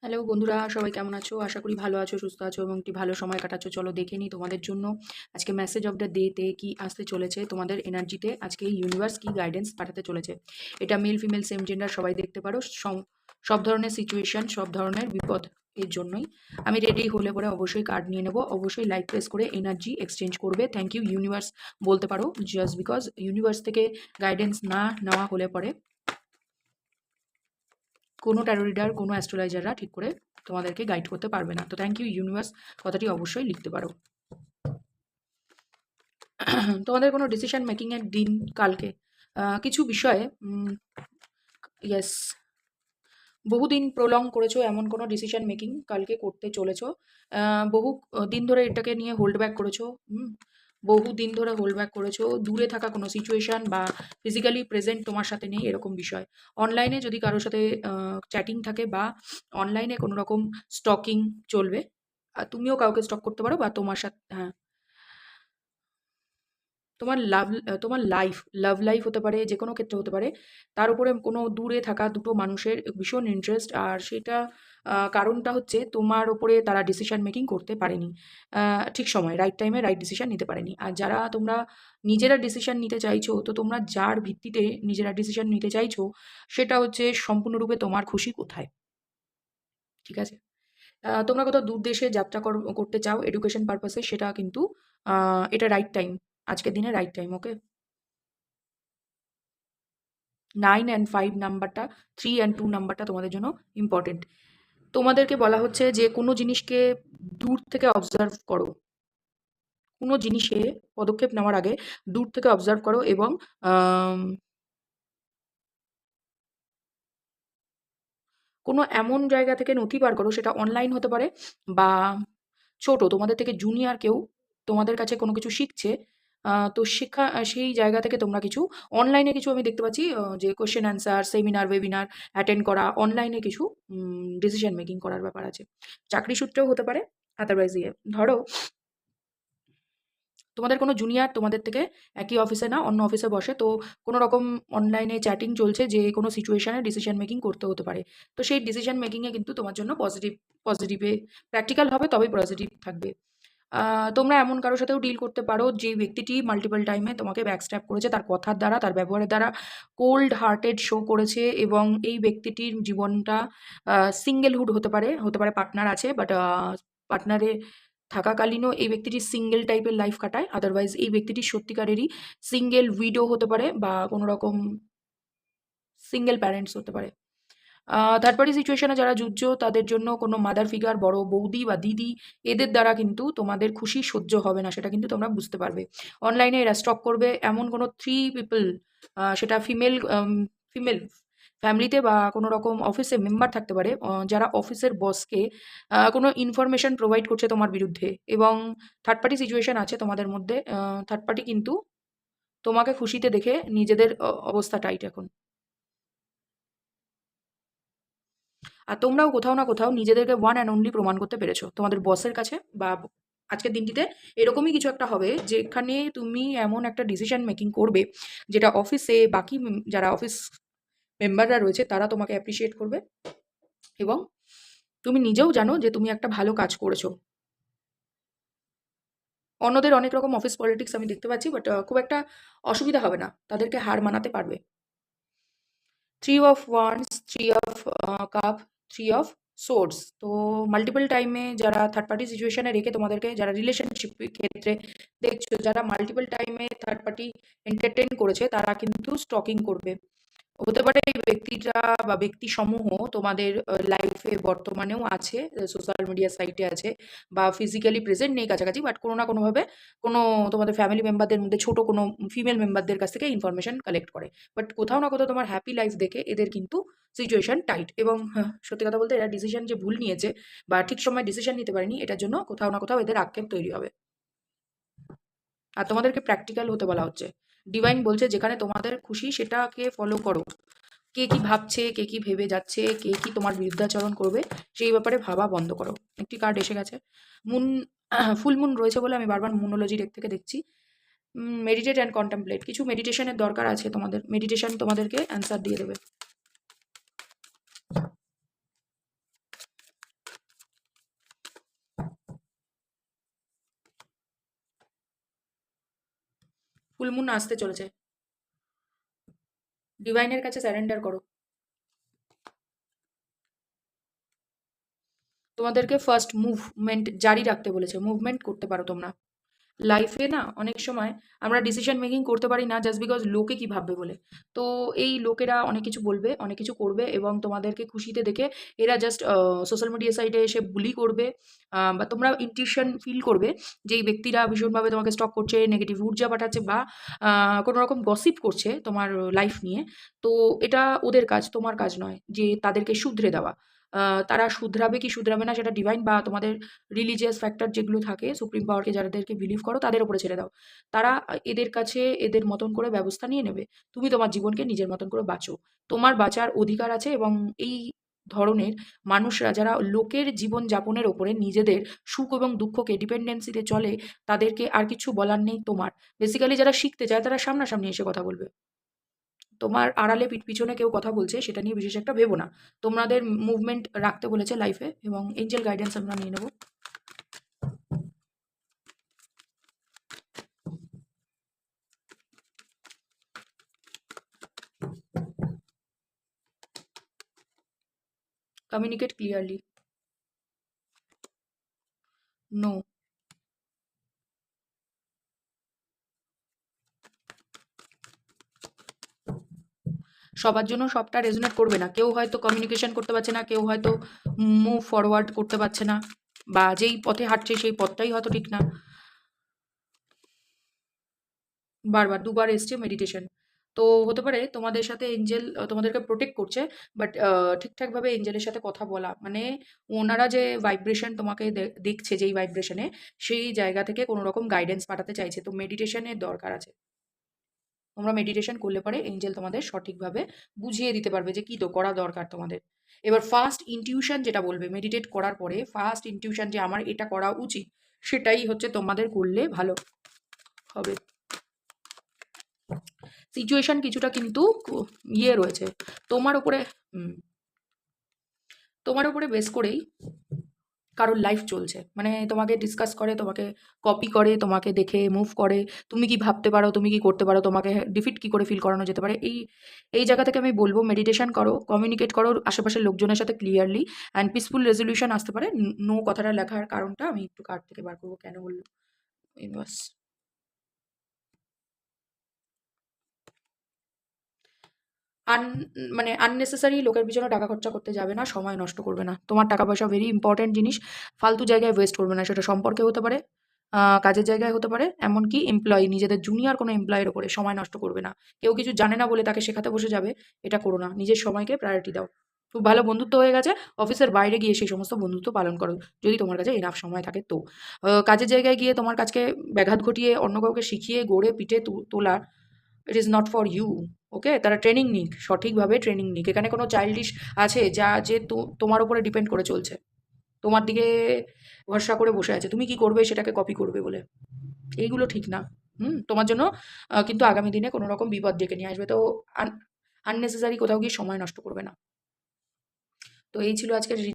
Hello বন্ধুরা, সবাই কেমন আছো? আশা করি ভালো আছো, সুস্থ আছো এবং একটি ভালো সময় কাটাচ্ছো। চলো দেখে নিই তোমাদের জন্য আজকে মেসেজ অফ দ্য ডেতে কি আসতে চলেছে, তোমাদের এনার্জিতে আজকে ইউনিভার্স কি গাইডেন্স পাঠাতে চলেছে। এটা মেল ফিমেল সেম জেন্ডার সবাই দেখতে পারো। সব ধরনের সিচুয়েশন, সব ধরনের বিপদ এর জন্যই আমি রেডি হলে পরে অবশ্যই কার্ড নিয়ে নেবো। অবশ্যই লাইক প্রেস করে এনার্জি এক্সচেঞ্জ করবে। থ্যাংক ইউ ইউনিভার্স বলতে পারো, জাস্ট বিকজ ইউনিভার্স থেকে গাইডেন্স না নেওয়া হলে পরে কোনো ট্যারো রিডার, কোনো অ্যাস্ট্রোলজাররা ঠিক করে তোমাদেরকে গাইড করতে পারবে না। তো থ্যাংক ইউ ইউনিভার্স কথাটি অবশ্যই লিখতে পারো। তোমাদের কোনো ডিসিশন মেকিংয়ের দিন কালকে। কিছু বিষয়ে ইয়েস, বহুদিন প্রলং করেছো এমন কোনো ডিসিশন মেকিং কালকে করতে চলেছো। বহু দিন ধরে এটাকে নিয়ে হোল্ড ব্যাক করেছো। বহু দিন ধরে হোল্ড ব্যাক করেছো। দূরে থাকা কোনো সিচুয়েশন বা ফিজিক্যালি প্রেজেন্ট তোমার সাথে নেই এরকম বিষয়। অনলাইনে যদি কারোর সাথে চ্যাটিং থাকে বা অনলাইনে কোনো রকম স্টকিং চলবে, তুমিও কাউকে স্টক করতে পারো বা তোমার সাথে, হ্যাঁ, তোমার তোমার লাভ লাইফ হতে পারে, যেকোনো ক্ষেত্রে হতে পারে। তার উপরে কোনো দূরে থাকা দুটো মানুষের ভীষণ ইন্টারেস্ট, আর সেটা কারণটা হচ্ছে তোমার উপরে তারা ডিসিশন মেকিং করতে পারেনি। ঠিক সময়, রাইট টাইমে রাইট ডিসিশন নিতে পারেনি। আর যারা তোমরা নিজেরা ডিসিশন নিতে চাইছো, তো তোমরা যার ভিত্তিতে নিজেরা ডিসিশন নিতে চাইছো সেটা হচ্ছে সম্পূর্ণরূপে তোমার খুশি কোথায়। ঠিক আছে? তোমরা কোথাও দূর দেশে যাত্রা করতে চাও এডুকেশন পারপাসে, সেটা কিন্তু এটা রাইট টাইম, আজকের দিনে রাইট টাইম। ওকে, 9 অ্যান্ড 5 নাম্বারটা, 3 অ্যান্ড 2 নাম্বারটা তোমাদের জন্য ইম্পর্টেন্ট। তোমাদেরকে বলা হচ্ছে যে কোনো জিনিসকে দূর থেকে অবজার্ভ করো। কোনো জিনিসে পদক্ষেপ নেওয়ার আগে দূর থেকে অবজার্ভ করো এবং আম কোনো এমন জায়গা থেকে নথি বার করো, সেটা অনলাইন হতে পারে বা ছোট তোমাদের থেকে জুনিয়র কেউ তোমাদের কাছে কোনো কিছু শিখছে। তো সেই জায়গা থেকে তোমরা কিছু অনলাইনে কিছু আমি দেখতে পাচ্ছি, যে question answer, seminar, webinar attend করা, অনলাইনে কিছু ডিসিশন মেকিং করার ব্যাপার আছে। চাকরি সূত্রেও হতে পারে। আদারওয়াইজ ধরো তোমাদের কোনো জুনিয়র তোমাদের থেকে একই অফিসে না অন্য অফিসে বসে, তো কোনো রকম অনলাইনে চ্যাটিং চলছে যে কোনো সিচুয়েশনে ডিসিশন মেকিং করতে হতে পারে। তো সেই ডিসিশন মেকিংয়ে কিন্তু তোমার জন্য পজিটিভে প্র্যাকটিক্যাল হবে, তবেই পজিটিভ থাকবে। তোমরা এমন কারো সাথেও ডিল করতে পারো যে ব্যক্তিটি মাল্টিপল টাইমে তোমাকে ব্যাকস্ট্যাপ করেছে, তার কথার দ্বারা, তার ব্যবহারের দ্বারা কোল্ড হার্টেড শো করেছে, এবং এই ব্যক্তিটির জীবনটা সিঙ্গেলহুড হতে পারে পার্টনার আছে, বাট পার্টনারে থাকাকালীনও এই ব্যক্তিটি সিঙ্গেল টাইপের লাইফ কাটায়। আদারওয়াইজ এই ব্যক্তিটি সত্যিকারেরই সিঙ্গেল উইডো হতে পারে বা কোনো রকম সিঙ্গেল প্যারেন্টস হতে পারে। থার্ড পার্টি সিচুয়েশনে যারা যুঝছো তাদের জন্য কোনো মাদার ফিগার, বড় বৌদি বা দিদি, এদের দ্বারা কিন্তু তোমাদের খুশি সহ্য হবে না, সেটা কিন্তু তোমরা বুঝতে পারবে। অনলাইনে এরা স্টক করবে এমন কোনো 3 পিপল, সেটা ফিমেল ফ্যামিলিতে বা কোনো রকম অফিসে মেম্বার থাকতে পারে, যারা অফিসের বসকে কোনো ইনফরমেশন প্রোভাইড করছে তোমার বিরুদ্ধে, এবং থার্ড পার্টি সিচুয়েশন আছে তোমাদের মধ্যে। থার্ড পার্টি কিন্তু তোমাকে খুশিতে দেখে নিজেদের অবস্থা টাইট এখন। আর তোমরাও কোথাও না কোথাও নিজেদেরকে ওয়ান অ্যান্ড অনলি প্রমাণ করতে পেরেছো তোমাদের বসের কাছে, বা আজকের দিনটিতে এরকমই কিছু একটা হবে যেখানে তুমি এমন একটা ডিসিশন মেকিং করবে যেটা অফিসে বাকি যারা অফিস মেম্বাররা রয়েছে তারা তোমাকে অ্যাপ্রিসিয়েট করবে, এবং তুমি নিজেও জানো যে তুমি একটা ভালো কাজ করেছো। অন্যদের অনেক রকম অফিস পলিটিক্স আমি দেখতে পাচ্ছি, বাট খুব একটা অসুবিধা হবে না, তাদেরকে হার মানাতে পারবে। 3 of wands, 3 of cup, 3 of swords. তো মাল্টিপল টাইমে যারা থার্ড পার্টি সিচুয়েশনে রেখে তোমাদেরকে, যারা রিলেশনশিপ ক্ষেত্রে দেখছো, যারা মাল্টিপল টাইমে থার্ড পার্টি এন্টারটেইন করেছে, তারা কিন্তু স্টকিং করবে। হতে পারে এই ব্যক্তিটা বা ব্যক্তি সমূহ তোমাদের লাইফে বর্তমানেও আছে, সোশ্যাল মিডিয়া সাইটে আছে, বা ফিজিক্যালি প্রেজেন্ট নেই কাছাকাছি, বাট কোনো না কোনোভাবে কোনো তোমাদের ফ্যামিলি মেম্বারদের মধ্যে ছোট কোনো ফিমেল মেম্বারদের কাছ থেকে ইনফরমেশন কালেক্ট করে। বাট কোথাও না কোথাও তোমার হ্যাপি লাইফ দেখে এদের কিন্তু সিচুয়েশন টাইট, এবং হ্যাঁ, সত্যি কথা বলতে এরা ডিসিশন যে ভুল নিয়েছে বা ঠিক সময় ডিসিশন নিতে পারেনি, এটার জন্য কোথাও না কোথাও এদের আক্ষেপ তৈরি হবে। আর তোমাদেরকে প্র্যাকটিক্যাল হতে বলা হচ্ছে। ডিভাইন বলছে যেখানে তোমাদের খুশি সেটাকে ফলো করো। কে কি ভাবছে, কে কি ভেবে যাচ্ছে, কে কি তোমার বিরুদ্ধাচরণ করবে, সেই ব্যাপারে ভাবা বন্ধ করো। একটি কার্ড এসে গেছে, মুন। ফুল মুন রয়েছে বলে আমি বারবার মুনোলজি ডেক থেকে দেখছি। মেডিটেট অ্যান্ড কন্টেমপ্লেট, কিছু মেডিটেশনের দরকার আছে তোমাদের, মেডিটেশন তোমাদেরকে অ্যান্সার দিয়ে দেবে। ফুল মুন আসতে চলেছে। ডিভাইনের কাছে স্যারেন্ডার করো। তোমাদেরকে ফার্স্ট মুভমেন্ট জারি রাখতে বলেছে, মুভমেন্ট করতে পারো তোমরা। লাইফে না অনেক সময় আমরা ডিসিশন মেকিং করতে পারি না জাস্ট বিকজ লোকে কি ভাববে বলে। তো এই লোকেরা অনেক কিছু বলবে, অনেক কিছু করবে, এবং তোমাদেরকে খুশিতে দেখে এরা জাস্ট সোশ্যাল মিডিয়া সাইটে এসে বুলি করবে। বা তোমরা ইনটিউশন ফিল করবে যে এই ব্যক্তিরা ভীষণভাবে তোমাকে স্টক করছে, নেগেটিভ ঊর্জা পাঠাচ্ছে, বা কোনো রকম গসিপ করছে তোমার লাইফ নিয়ে। তো এটা ওদের কাজ, তোমার কাজ নয় যে তাদেরকে শুধরে দেওয়া। তারা শুধরাবে কি শুধরাবে না সেটা ডিভাইন বা তোমাদের রিলিজিয়াস ফ্যাক্টর যেগুলো থাকে, সুপ্রিম পাওয়ারকে যাদেরকে বিলিভ করো তাদের উপরে ছেড়ে দাও। তারা এদের কাছে এদের মতন করে ব্যবস্থা নিয়ে নেবে। তুমি তোমার জীবনকে নিজের মতন করে বাঁচো। তোমার বাঁচার অধিকার আছে, এবং এই ধরনের মানুষরা যারা লোকের জীবন যাপনের ওপরে নিজেদের সুখ এবং দুঃখকে ডিপেন্ডেন্সিতে চলে, তাদেরকে আর কিছু বলার নেই তোমার। বেসিক্যালি যারা শিখতে চায় তারা সামনাসামনি এসে কথা বলবে। তোমার আড়ালে পিছনে কেউ কথা বলছে সেটা নিয়ে বিশেষ একটা ভেবো না। তোমাদের মুভমেন্ট রাখতে বলেছে লাইফে, এবং এঞ্জেল গাইডেন্স আমরা নিয়ে নেবো। Communicate clearly. নো। সবার জন্য সবটা রেজোনেট করবে না। কেউ হয়তো কমিউনিকেশন করতে পারছে না, কেউ হয়তো মুভ ফরওয়ার্ড করতে পারছে না, বা যেই পথে হাঁটছে সেই পথটাই হয়তো ঠিক না। বারবার দুবার এসছে মেডিটেশন। তো হতে পারে তোমাদের সাথে এঞ্জেল তোমাদেরকে প্রোটেক্ট করছে, বাট ঠিকঠাকভাবে এঞ্জেলের সাথে কথা বলা মানে ওনারা যে ভাইব্রেশন তোমাকে দেখছে, যেই ভাইব্রেশনে, সেই জায়গা থেকে কোনো রকম গাইডেন্স পাঠাতে চাইছে। তো মেডিটেশনের দরকার আছে। তোমরা মেডিটেশন করলে পরে এঞ্জেল তোমাদের সঠিকভাবে বুঝিয়ে দিতে পারবে যে কি তো করা দরকার তোমাদের। এবার ফার্স্ট ইনটিউশন যেটা বলবে মেডিটেট করার পরে, ফার্স্ট ইনটিউশন যে আমার এটা করা উচিত, সেটাই হচ্ছে তোমাদের করলে ভালো হবে। সিচুয়েশন কিছুটা কিন্তু ইয়ে রয়েছে তোমার উপরে। হুম, তোমার উপরে বেস করেই কারোর লাইফ চলছে, মানে তোমাকে ডিসকাস করে, তোমাকে কপি করে, তোমাকে দেখে মুভ করে। তুমি কি ভাবতে পারো, তুমি কি করতে পারো, তোমাকে ডিফিট কি করে ফিল করানো যেতে পারে, এই এই জায়গা থেকে আমি বলবো মেডিটেশন করো, কমিউনিকেট করো আশেপাশের লোকজনের সাথে ক্লিয়ারলি, অ্যান্ড পিসফুল রেজলিউশন আসতে পারে। নো কথাটা লেখার কারণটা আমি একটু কার্ড থেকে বার করবো, কেন বললো ইউনিভার্স। আন মানে আননেসেসারি লোকের পিছনে টাকা খরচা করতে যাবে না, সময় নষ্ট করবে না। তোমার টাকা পয়সা ভেরি ইম্পর্ট্যান্ট জিনিস, ফালতু জায়গায় ওয়েস্ট করবে না। সেটা সম্পর্কে হতে পারে, কাজের জায়গায় হতে পারে, এমনকি এমপ্লয়ি, নিজেদের জুনিয়র কোনো এমপ্লয়ের ওপরে সময় নষ্ট করবে না। কেউ কিছু জানে না বলে তাকে শেখাতে বসে যাবে, এটা করো না। নিজের সময়কে প্রায়োরিটি দাও। খুব ভালো বন্ধুত্ব হয়ে গেছে, অফিসের বাইরে গিয়ে সেই সমস্ত বন্ধুত্ব পালন করো, যদি তোমার কাছে এনাফ সময় থাকে তো। কাজের জায়গায় গিয়ে তোমার কাজকে ব্যাঘাত ঘটিয়ে অন্য কাউকে শিখিয়ে গড়ে পিটে তোলা, it is not for you. Okay, তারা ট্রেনিং নিক, সঠিকভাবে ট্রেনিং নিক। এখানে কোনো চাইল্ডিশ আছে যা যে তোমার উপরে ডিপেন্ড করে চলছে, তোমার দিকে ভরসা করে বসে আছে, তুমি কি করবে সেটাকে কপি করবে বলে। এইগুলো ঠিক না। তোমার জন্য কিন্তু আগামী দিনে কোনো রকম বিপদ ডেকে নিয়ে আসবে। তো আননেসেসারি কোথাও গিয়ে সময় নষ্ট করবে না। তো এই ছিল আজকের